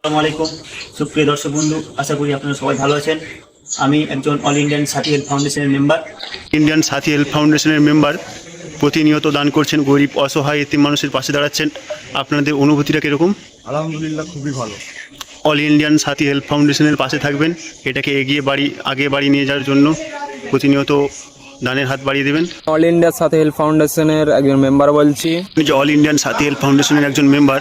আসসালামু আলাইকুম সুপ্রিয় দর্শক বন্ধু, আশা করি আপনারা সবাই ভালো আছেন। আমি একজন অল ইন্ডিয়ান সাথী হেলথ ফাউন্ডেশনের মেম্বার। ইন্ডিয়ান সাথী হেল্প ফাউন্ডেশনের মেম্বার প্রতিনিয়ত দান করছেন, গরিব অসহায় এতিম মানুষের পাশে দাঁড়াচ্ছেন। আপনাদের অনুভূতিটা কীরকম? আলহামদুলিল্লাহ, খুবই ভালো। অল ইন্ডিয়ান সাথী হেল্প ফাউন্ডেশনের পাশে থাকবেন, এটাকে আগে বাড়িয়ে নিয়ে যাওয়ার জন্য প্রতিনিয়ত দানের হাত বাড়িয়ে দেবেন। অল ইন্ডিয়া সাথী হেল্প ফাউন্ডেশনের একজন মেম্বার বলছি। আপনি যে অল ইন্ডিয়ান সাথী হেল্প ফাউন্ডেশনের একজন মেম্বার,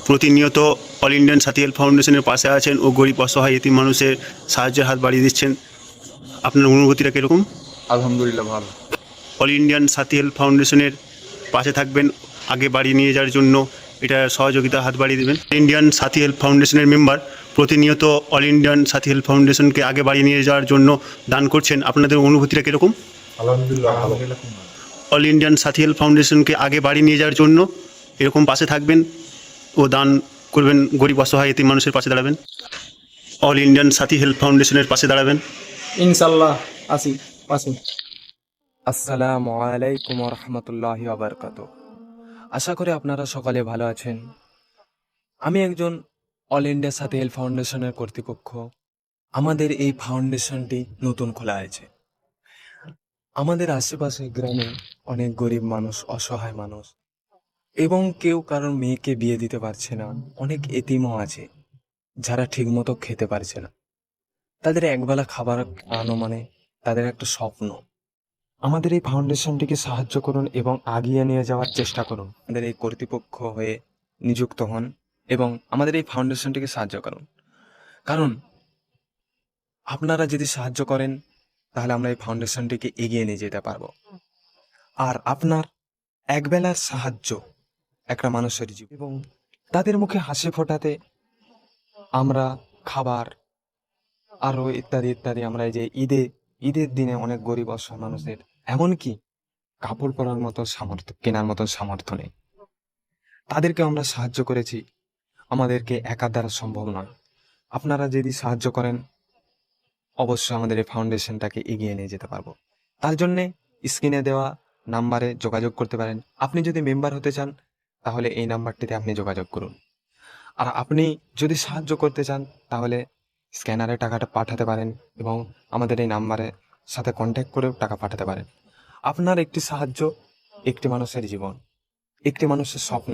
প্রতিনিয়ত অল ইন্ডিয়ান সাথী হেল্প ফাউন্ডেশনের পাশে আছেন ও গরিব অসহায় এতিম মানুষের সাহায্যের হাত বাড়িয়ে দিচ্ছেন। আপনার অনুভূতিটা কীরকম? আলহামদুলিল্লাহ, ভালো। অল ইন্ডিয়ান সাথী হেল্প ফাউন্ডেশনের পাশে থাকবেন, আগে বাড়িয়ে নিয়ে যাওয়ার জন্য এটা সহযোগিতা হাত বাড়িয়ে দেবেন। ইন্ডিয়ান সাথী হেল্প ফাউন্ডেশনের মেম্বার প্রতিনিয়ত অল ইন্ডিয়ান সাথী হেল্প ফাউন্ডেশনকে আগে বাড়িয়ে নিয়ে যাওয়ার জন্য দান করছেন। আপনাদের অনুভূতিটা কীরকম? আলহামদুলিল্লাহ, ভালো। অল ইন্ডিয়ান সাথী হেল্প ফাউন্ডেশনকে আগে বাড়িয়ে নিয়ে যাওয়ার জন্য এরকম পাশে থাকবেন ও দান করবেন, গরিব অসহায় এতিম মানুষের পাশে দাঁড়াবেন। অল ইন্ডিয়ান সাথী হেল্প ফাউন্ডেশনের পাশে দাঁড়াবেন। ইনশাল্লাহ আসি পাশে। আসসালামু আলাইকুম রহমতুল্লাহি ওয়াবারাকাতুহু। আশা করি আপনারা সকলে ভালো আছেন। আমি একজন অল ইন্ডিয়া সাথী হেল্প ফাউন্ডেশনের কর্তৃপক্ষ। আমাদের এই ফাউন্ডেশনটি নতুন খোলা হয়েছে। আমাদের আশেপাশে গ্রামে অনেক গরিব মানুষ, অসহায় মানুষ এবং কেউ কারোর মেয়েকে বিয়ে দিতে পারছে না। অনেক এতিমও আছে যারা ঠিকমতো খেতে পারছে না। তাদের একবেলা খাবার খাওয়ানো মানে তাদের একটা স্বপ্ন। আমাদের এই ফাউন্ডেশনটিকে সাহায্য করুন এবং আগিয়ে নিয়ে যাওয়ার চেষ্টা করুন। আমাদের এই কর্তৃপক্ষ হয়ে নিযুক্ত হন এবং আমাদের এই ফাউন্ডেশনটিকে সাহায্য করুন। কারণ আপনারা যদি সাহায্য করেন তাহলে আমরা এই ফাউন্ডেশনটিকে এগিয়ে নিয়ে যেতে পারবো। আর আপনার একবেলার সাহায্য একটা মানুষের জীবন এবং তাদের মুখে হাসি ফোটাতে আমরা খাবার আরও ইত্যাদি ইত্যাদি, আমরা এই যে ঈদের দিনে অনেক গরিব অসহায় মানুষের এমনকি কাপড় পরার মতো সামর্থ্য, কেনার মতো সামর্থ্য নেই, তাদেরকে আমরা সাহায্য করেছি। আমাদেরকে একা দ্বারা সম্ভব নয়। আপনারা যদি সাহায্য করেন অবশ্যই আমাদের এই ফাউন্ডেশনটাকে এগিয়ে নিয়ে যেতে পারবো। তার জন্যে স্ক্রিনে দেওয়া নাম্বারে যোগাযোগ করতে পারেন। আপনি যদি মেম্বার হতে চান তাহলে এই নাম্বারটিতে আপনি যোগাযোগ করুন। আর আপনি যদি সাহায্য করতে চান তাহলে স্ক্যানারে টাকাটা পাঠাতে পারেন এবং আমাদের এই নাম্বারের সাথে কন্ট্যাক্ট করেও টাকা পাঠাতে পারেন। আপনার একটি সাহায্য একটি মানুষের জীবন, একটি মানুষের স্বপ্ন।